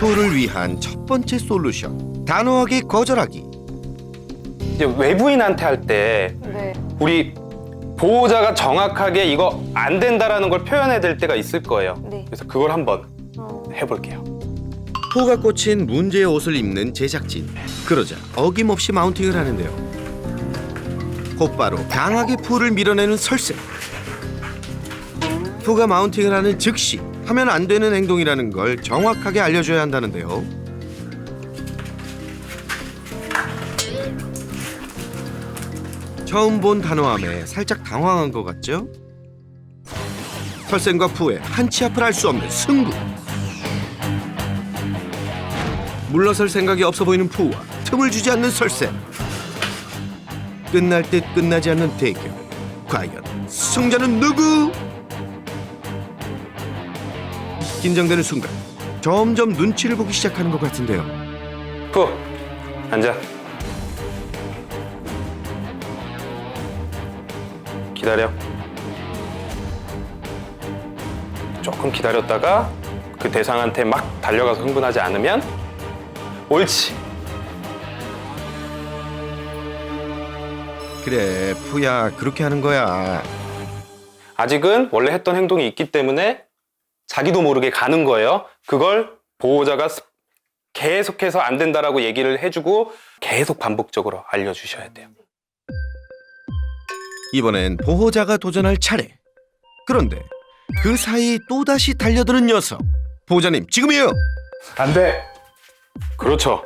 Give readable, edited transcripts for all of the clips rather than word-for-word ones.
푸를 위한 첫 번째 솔루션, 단호하게 거절하기. 이제 외부인한테 할 때 네. 우리 보호자가 정확하게 이거 안 된다라는 걸 표현해야 될 때가 있을 거예요. 네. 그래서 그걸 한번 어. 해볼게요. 푸가 꽂힌 문제의 옷을 입는 제작진. 그러자 어김없이 마운팅을 하는데요. 곧바로 강하게 푸를 밀어내는 설세. 푸가 마운팅을 하는 즉시 하면 안 되는 행동이라는 걸 정확하게 알려줘야 한다는데요. 처음 본 단호함에 살짝 당황한 것 같죠? 설쌤과 푸의 한 치 앞을 알 수 없는 승부. 물러설 생각이 없어 보이는 푸와 틈을 주지 않는 설쌤. 끝날 듯 끝나지 않는 대결. 과연 승자는 누구? 긴장되는 순간 점점 눈치를 보기 시작하는 것 같은데요. 푸, 앉아. 기다려. 조금 기다렸다가 그 대상한테 막 달려가서 흥분하지 않으면 옳지. 그래, 푸야, 그렇게 하는 거야. 아직은 원래 했던 행동이 있기 때문에 자기도 모르게 가는 거예요. 그걸 보호자가 계속해서 안 된다라고 얘기를 해주고 계속 반복적으로 알려주셔야 돼요. 이번엔 보호자가 도전할 차례. 그런데 그 사이 또다시 달려드는 녀석. 보호자님, 지금이에요. 안 돼. 그렇죠.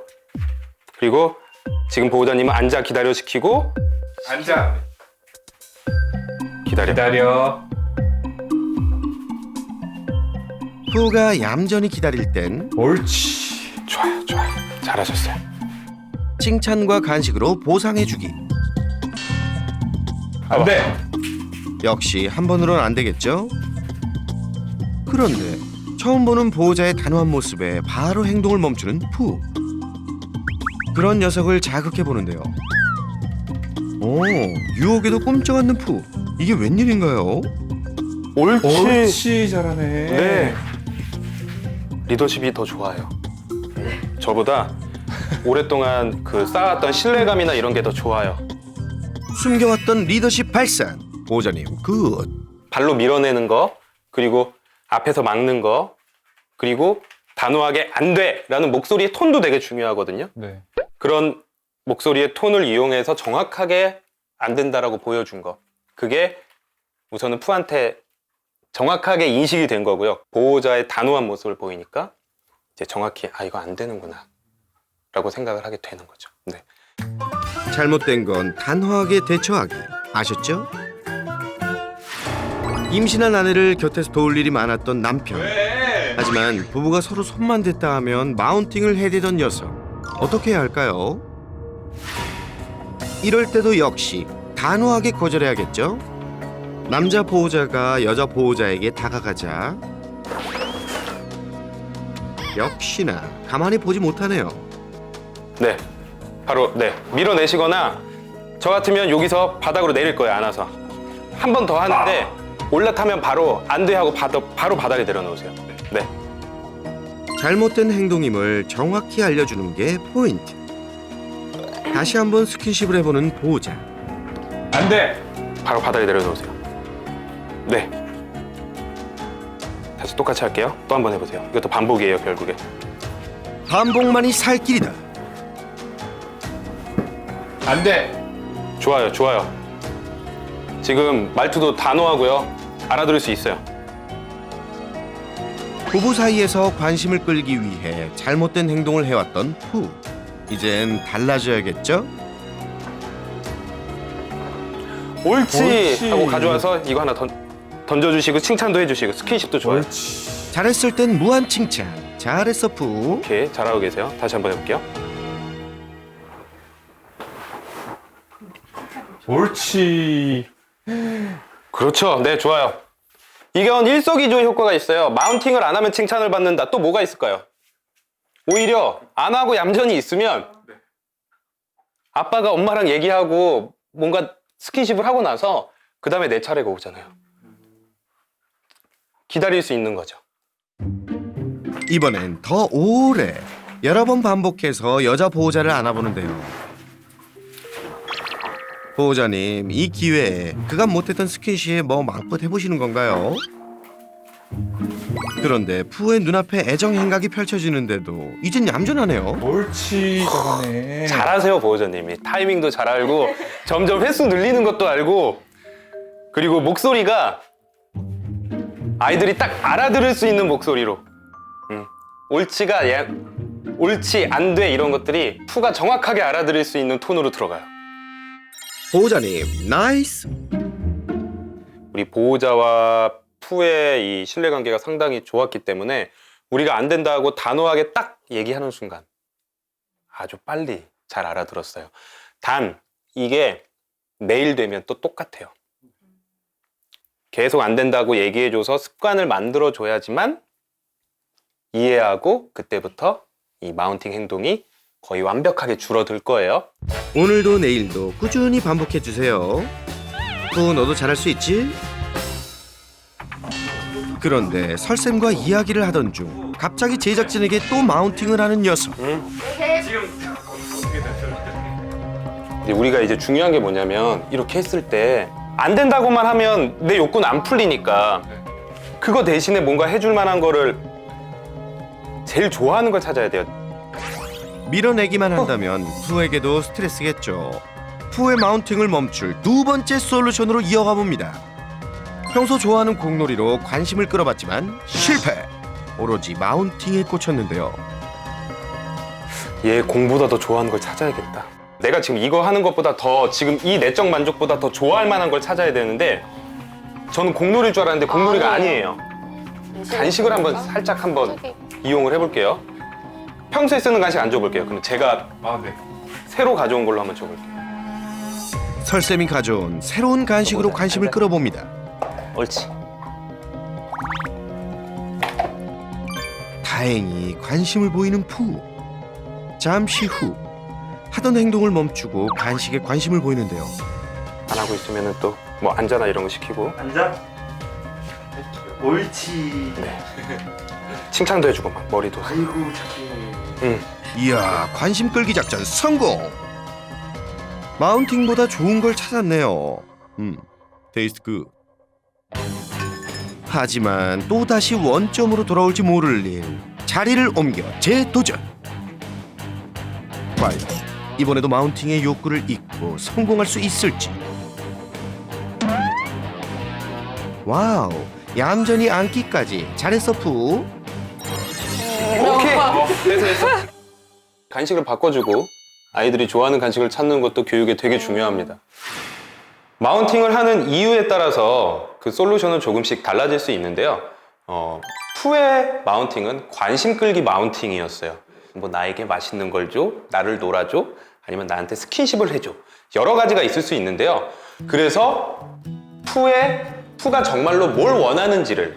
그리고 지금 보호자님은 앉아 기다려 시키고 앉아. 기다려. 기다려. 푸가 얌전히 기다릴 땐 옳지. 좋아요, 좋아요. 잘하셨어요. 칭찬과 간식으로 보상해주기. 안 돼. 역시 한 번으로는 안 되겠죠? 그런데 처음 보는 보호자의 단호한 모습에 바로 행동을 멈추는 푸. 그런 녀석을 자극해 보는데요. 오, 유혹에도 꼼짝 않는 푸. 이게 웬일인가요? 옳지. 옳지. 잘하네. 네. 리더십이 더 좋아요. 저보다 오랫동안 그 쌓았던 신뢰감이나 이런 게 더 좋아요. 숨겨왔던 리더십 발산. 보호자님, 굿. 발로 밀어내는 거, 그리고 앞에서 막는 거, 그리고 단호하게 안 돼라는 목소리의 톤도 되게 중요하거든요. 네. 그런 목소리의 톤을 이용해서 정확하게 안 된다라고 보여준 거. 그게 우선은 푸한테 정확하게 인식이 된 거고요. 보호자의 단호한 모습을 보이니까 이제 정확히 아 이거 안 되는구나 라고 생각을 하게 되는 거죠. 네. 잘못된 건 단호하게 대처하기. 아셨죠? 임신한 아내를 곁에서 도울 일이 많았던 남편. 하지만 부부가 서로 손만 댔다 하면 마운팅을 해대던 녀석. 어떻게 해야 할까요? 이럴 때도 역시 단호하게 거절해야겠죠? 남자 보호자가 여자 보호자에게 다가가자 역시나 가만히 보지 못하네요. 네. 바로 네. 밀어내시거나 저 같으면 여기서 바닥으로 내릴 거예요. 안아서. 한 번 더 하는데 올라타면 바로 안 돼 하고 바로 바닥에 내려놓으세요. 네. 잘못된 행동임을 정확히 알려주는 게 포인트. 다시 한번 스킨십을 해보는 보호자. 안 돼. 바로 바닥에 내려놓으세요. 네. 다시 똑같이 할게요. 또 한 번 해보세요. 이것도 반복이에요, 결국에. 반복만이 살 길이다. 안 돼. 좋아요, 좋아요. 지금 말투도 단호하고요. 알아들을 수 있어요. 부부 사이에서 관심을 끌기 위해 잘못된 행동을 해왔던 푸. 이젠 달라져야겠죠? 옳지! 옳지. 하고 가져와서 이거 하나 던져주시고 칭찬도 해주시고 스킨십도 좋아요. 옳지. 잘했을 땐 무한 칭찬. 잘했어 푸. 오케이, 잘하고 계세요. 다시 한번 해볼게요. 옳지. 그렇죠. 네, 좋아요. 이건 일석이조의 효과가 있어요. 마운팅을 안 하면 칭찬을 받는다. 또 뭐가 있을까요? 오히려 안 하고 얌전히 있으면 아빠가 엄마랑 얘기하고 뭔가 스킨십을 하고 나서 그 다음에 내 차례가 오잖아요. 기다릴 수 있는 거죠. 이번엔 더 오래 여러 번 반복해서 여자 보호자를 안아보는데요. 보호자님, 이 기회에 그간 못했던 스킨십에 뭐 마음껏 해보시는 건가요? 그런데 푸의 눈앞에 애정 행각이 펼쳐지는데도 이젠 얌전하네요. 옳지 잘하네. 잘하세요, 보호자님이. 타이밍도 잘 알고 점점 횟수 늘리는 것도 알고, 그리고 목소리가 아이들이 딱 알아들을 수 있는 목소리로, 옳지가 옳지 안 돼 이런 것들이 푸가 정확하게 알아들을 수 있는 톤으로 들어가요. 보호자님, 나이스! 우리 보호자와 푸의 이 신뢰관계가 상당히 좋았기 때문에 우리가 안 된다고 단호하게 딱 얘기하는 순간 아주 빨리 잘 알아들었어요. 단 이게 매일 되면 또 똑같아요. 계속 안 된다고 얘기해줘서 습관을 만들어줘야지만 이해하고 그때부터 이 마운팅 행동이 거의 완벽하게 줄어들 거예요. 오늘도 내일도 꾸준히 반복해주세요. 푸, 너도 잘할 수 있지? 그런데 설쌤과 이야기를 하던 중 갑자기 제작진에게 또 마운팅을 하는 녀석. 근데 우리가 이제 중요한 게 뭐냐면 이렇게 했을 때 안 된다고만 하면 내 욕구는 안 풀리니까 그거 대신에 뭔가 해줄 만한 거를 제일 좋아하는 걸 찾아야 돼요. 밀어내기만 한다면 푸에게도 스트레스겠죠. 푸의 마운팅을 멈출 두 번째 솔루션으로 이어가 봅니다. 평소 좋아하는 공놀이로 관심을 끌어봤지만 실패! 오로지 마운팅에 꽂혔는데요. 얘 공보다 더 좋아하는 걸 찾아야겠다. 내가 지금 이거 하는 것보다 더 지금 이 내적 만족보다 더 좋아할 만한 걸 찾아야 되는데 저는 공놀이일 줄 알았는데 공놀이가 아니에요. 간식을 살짝 이용을 해볼게요. 평소에 쓰는 간식 안 줘볼게요. 그럼 제가 네. 새로 가져온 걸로 한번 줘볼게요. 설쌤이 가져온 새로운 간식으로 관심을 끌어봅니다. 옳지. 다행히 관심을 보이는 푸. 잠시 후 하던 행동을 멈추고 간식에 관심을 보이는데요. 안 하고 있으면 또 뭐 앉아나 이런 거 시키고. 앉아. 옳지. 네. 칭찬도 해주고 막 머리도. 아이고 착해. 이야, 관심 끌기 작전 성공! 마운팅보다 좋은 걸 찾았네요. 테이스트 굿. 하지만 또다시 원점으로 돌아올지 모를 일. 자리를 옮겨 재도전. 과연 이번에도 마운팅의 욕구를 잊고 성공할 수 있을지. 와우, 얌전히 앉기까지 잘했어 푸. 오케이. 됐어. 간식을 바꿔주고 아이들이 좋아하는 간식을 찾는 것도 교육에 되게 중요합니다. 마운팅을 하는 이유에 따라서 그 솔루션은 조금씩 달라질 수 있는데요. 푸의 마운팅은 관심 끌기 마운팅이었어요. 뭐 나에게 맛있는 걸 줘, 나를 놀아줘, 아니면 나한테 스킨십을 해줘. 여러 가지가 있을 수 있는데요. 그래서 푸가 정말로 뭘 원하는지를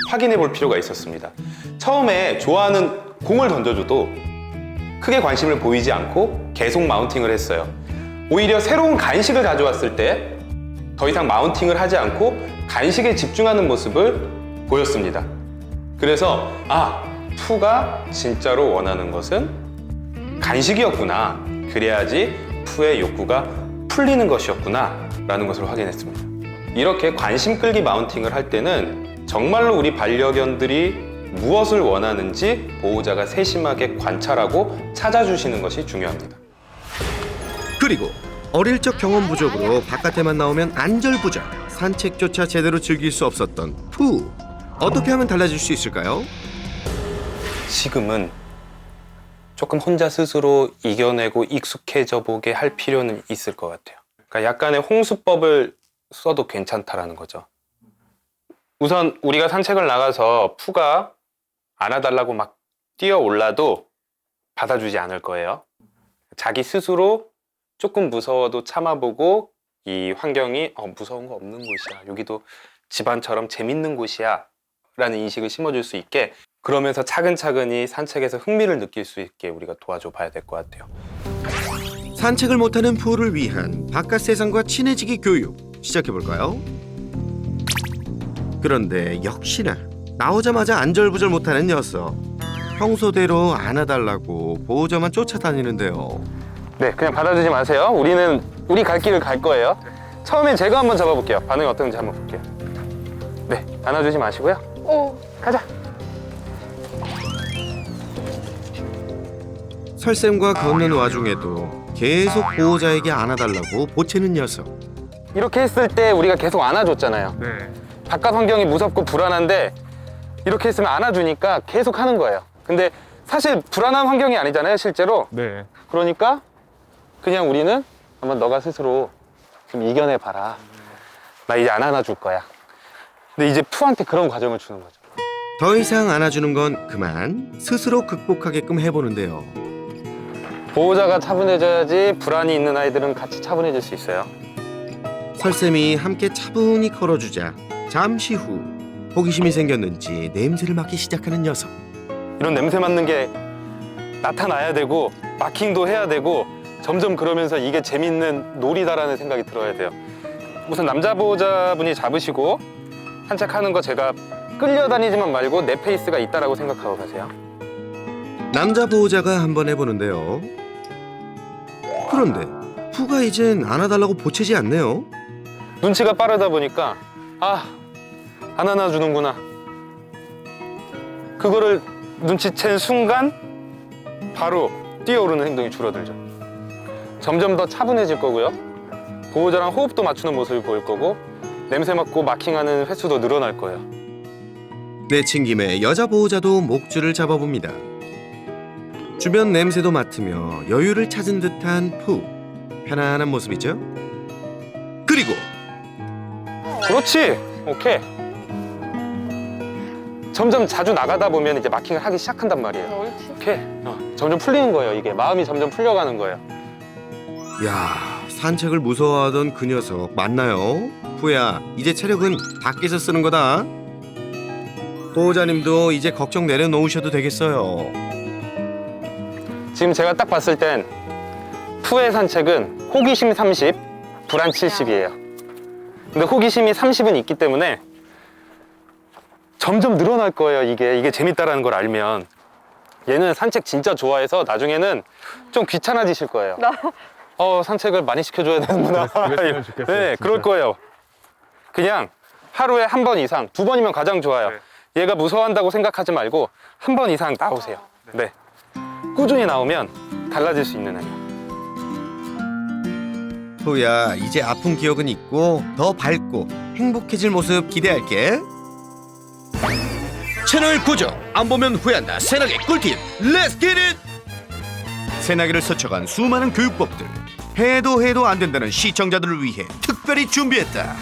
확인해 볼 필요가 있었습니다. 처음에 좋아하는 공을 던져줘도 크게 관심을 보이지 않고 계속 마운팅을 했어요. 오히려 새로운 간식을 가져왔을 때 더 이상 마운팅을 하지 않고 간식에 집중하는 모습을 보였습니다. 그래서 푸가 진짜로 원하는 것은 간식이었구나. 그래야지 푸의 욕구가 풀리는 것이었구나 라는 것을 확인했습니다. 이렇게 관심 끌기 마운팅을 할 때는 정말로 우리 반려견들이 무엇을 원하는지 보호자가 세심하게 관찰하고 찾아주시는 것이 중요합니다. 그리고 어릴 적 경험 부족으로 바깥에만 나오면 안절부절, 산책조차 제대로 즐길 수 없었던 푸. 어떻게 하면 달라질 수 있을까요? 지금은 조금 혼자 스스로 이겨내고 익숙해져 보게 할 필요는 있을 것 같아요. 그러니까 약간의 홍수법을 써도 괜찮다라는 거죠. 우선 우리가 산책을 나가서 푸가 안아달라고 막 뛰어올라도 받아주지 않을 거예요. 자기 스스로 조금 무서워도 참아보고 이 환경이 무서운 거 없는 곳이야. 여기도 집안처럼 재밌는 곳이야. 라는 인식을 심어줄 수 있게, 그러면서 차근차근히 산책에서 흥미를 느낄 수 있게 우리가 도와줘 봐야 될 것 같아요. 산책을 못하는 푸를 위한 바깥 세상과 친해지기 교육 시작해볼까요? 그런데 역시나 나오자마자 안절부절 못하는 녀석. 평소대로 안아달라고 보호자만 쫓아다니는데요. 네, 그냥 받아주지 마세요. 우리 갈 길을 갈 거예요. 처음엔 제가 한번 잡아볼게요. 반응이 어떤지 한번 볼게요. 네, 안아주지 마시고요. 가자. 설쌤과 걷는 와중에도 계속 보호자에게 안아달라고 보채는 녀석. 이렇게 했을 때 우리가 계속 안아줬잖아요. 네. 바깥 환경이 무섭고 불안한데 이렇게 했으면 안아주니까 계속 하는 거예요. 근데 사실 불안한 환경이 아니잖아요, 실제로. 네. 그러니까 그냥 우리는 한번 너가 스스로 좀 이겨내봐라. 나 이제 안 안아줄 거야. 근데 이제 푸한테 그런 과정을 주는 거죠. 더 이상 안아주는 건 그만 스스로 극복하게끔 해보는데요. 보호자가 차분해져야지 불안이 있는 아이들은 같이 차분해질 수 있어요. 설쌤이 함께 차분히 걸어주자 잠시 후 호기심이 생겼는지 냄새를 맡기 시작하는 녀석. 이런 냄새 맡는 게 나타나야 되고 마킹도 해야 되고 점점 그러면서 이게 재밌는 놀이다라는 생각이 들어야 돼요. 우선 남자 보호자분이 잡으시고 산책하는 거 제가 끌려다니지만 말고 내 페이스가 있다라고 생각하고 가세요. 남자 보호자가 한번 해보는데요. 그런데 푸가 이젠 안아달라고 보채지 않네요. 눈치가 빠르다 보니까 안 안아주는구나. 그거를 눈치챈 순간 바로 뛰어오르는 행동이 줄어들죠. 점점 더 차분해질 거고요. 보호자랑 호흡도 맞추는 모습을 보일 거고 냄새 맡고 마킹하는 횟수도 늘어날 거예요. 내친 김에 여자 보호자도 목줄을 잡아봅니다. 주변 냄새도 맡으며 여유를 찾은 듯한 푸. 편안한 모습이죠. 그리고 그렇지. 오케이. 점점 자주 나가다 보면 이제 마킹을 하기 시작한단 말이에요. 옳지. 오케이. 점점 풀리는 거예요. 이게 마음이 점점 풀려가는 거예요. 야, 산책을 무서워하던 그 녀석 맞나요? 푸야, 이제 체력은 밖에서 쓰는 거다. 보호자님도 이제 걱정 내려놓으셔도 되겠어요. 지금 제가 딱 봤을 땐 푸의 산책은 호기심 30, 불안 70이에요. 근데 호기심이 30은 있기 때문에 점점 늘어날 거예요. 이게 재밌다라는 걸 알면. 얘는 산책 진짜 좋아해서 나중에는 좀 귀찮아지실 거예요. 산책을 많이 시켜줘야 되는구나. 그랬으면 좋겠어요, 네, 진짜. 그럴 거예요. 그냥 하루에 한 번 이상, 2번이면 가장 좋아요. 얘가 무서워한다고 생각하지 말고 한 번 이상 나오세요. 네. 꾸준히 나오면 달라질 수 있는 아이예요. 푸야, 이제 아픈 기억은 잊고 더 밝고 행복해질 모습 기대할게. 채널 고정. 안 보면 후회한다. 새나게 꿀팁. Let's get it. 새나게를 스쳐간 수많은 교육법들. 해도 안 된다는 시청자들을 위해 특별히 준비했다.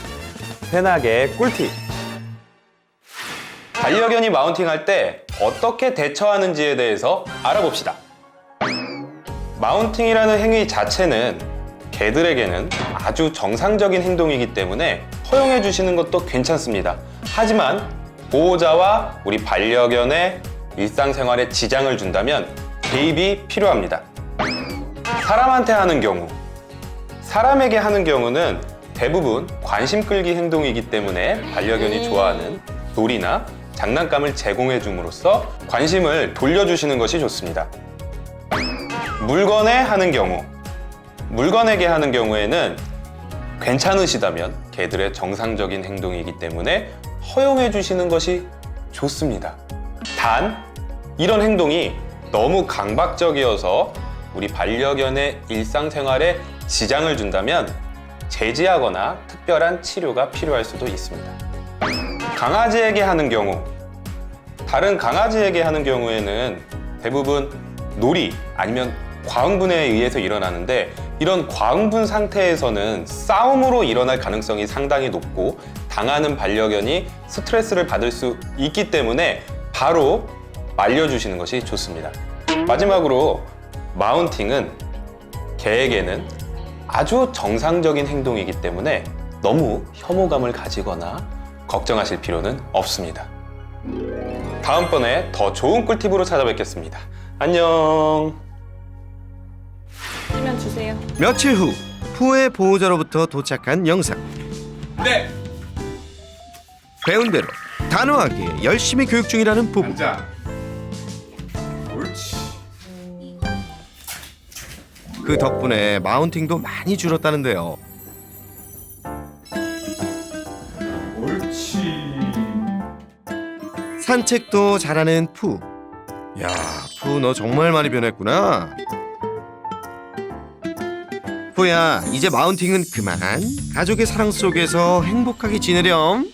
새나게 꿀팁. 반려견이 마운팅할 때 어떻게 대처하는지에 대해서 알아봅시다. 마운팅이라는 행위 자체는 개들에게는 아주 정상적인 행동이기 때문에 허용해 주시는 것도 괜찮습니다. 하지만 보호자와 우리 반려견의 일상생활에 지장을 준다면 개입이 필요합니다. 사람한테 하는 경우, 사람에게 하는 경우는 대부분 관심 끌기 행동이기 때문에 반려견이 좋아하는 놀이나 장난감을 제공해 줌으로써 관심을 돌려주시는 것이 좋습니다. 물건에 하는 경우, 물건에게 하는 경우에는 괜찮으시다면 개들의 정상적인 행동이기 때문에 허용해 주시는 것이 좋습니다. 단, 이런 행동이 너무 강박적이어서 우리 반려견의 일상생활에 지장을 준다면 제지하거나 특별한 치료가 필요할 수도 있습니다. 강아지에게 하는 경우, 다른 강아지에게 하는 경우에는 대부분 놀이 아니면 과흥분에 의해서 일어나는데 이런 과흥분 상태에서는 싸움으로 일어날 가능성이 상당히 높고 당하는 반려견이 스트레스를 받을 수 있기 때문에 바로 말려주시는 것이 좋습니다. 마지막으로 마운팅은 개에게는 아주 정상적인 행동이기 때문에 너무 혐오감을 가지거나 걱정하실 필요는 없습니다. 다음번에 더 좋은 꿀팁으로 찾아뵙겠습니다. 안녕. 주면 주세요. 며칠 후 푸의 보호자로부터 도착한 영상. 네. 배운 대로 단호하게 열심히 교육 중이라는 부부. 앉아. 그 덕분에 마운팅도 많이 줄었다는데요. 옳지. 산책도 잘하는 푸. 야, 푸 너 정말 많이 변했구나. 푸야, 이제 마운팅은 그만. 가족의 사랑 속에서 행복하게 지내렴.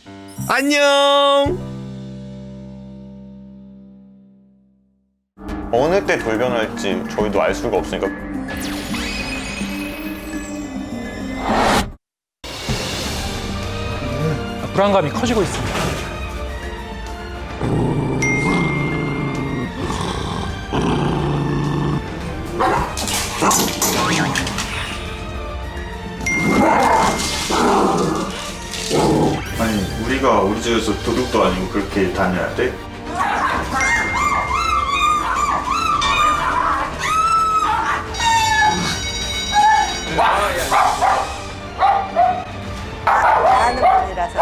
안녕. 어느 때 돌변할지 저희도 알 수가 없으니까. 불안감이 커지고 있습니다. 아니 우리가 우리 집에서 도둑도 아니고 그렇게 다녀야 돼? 잘하는 분이라서.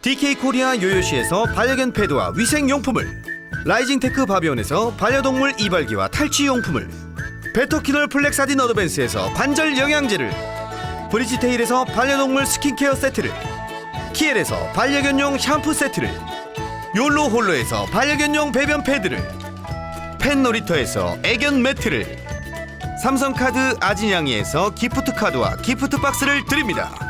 DK 코리아 요요시에서 반려견 패드와 위생용품을, 라이징테크 바비온에서 반려동물 이발기와 탈취용품을, 베터키널 플렉사딘 어드밴스에서 관절 영양제를, 브리지테일에서 반려동물 스킨케어 세트를, 키엘에서 반려견용 샴푸 세트를, 욜로 홀로에서 반려견용 배변 패드를, 펫놀이터에서 애견 매트를, 삼성카드 아진양이에서 기프트 카드와 기프트 박스를 드립니다.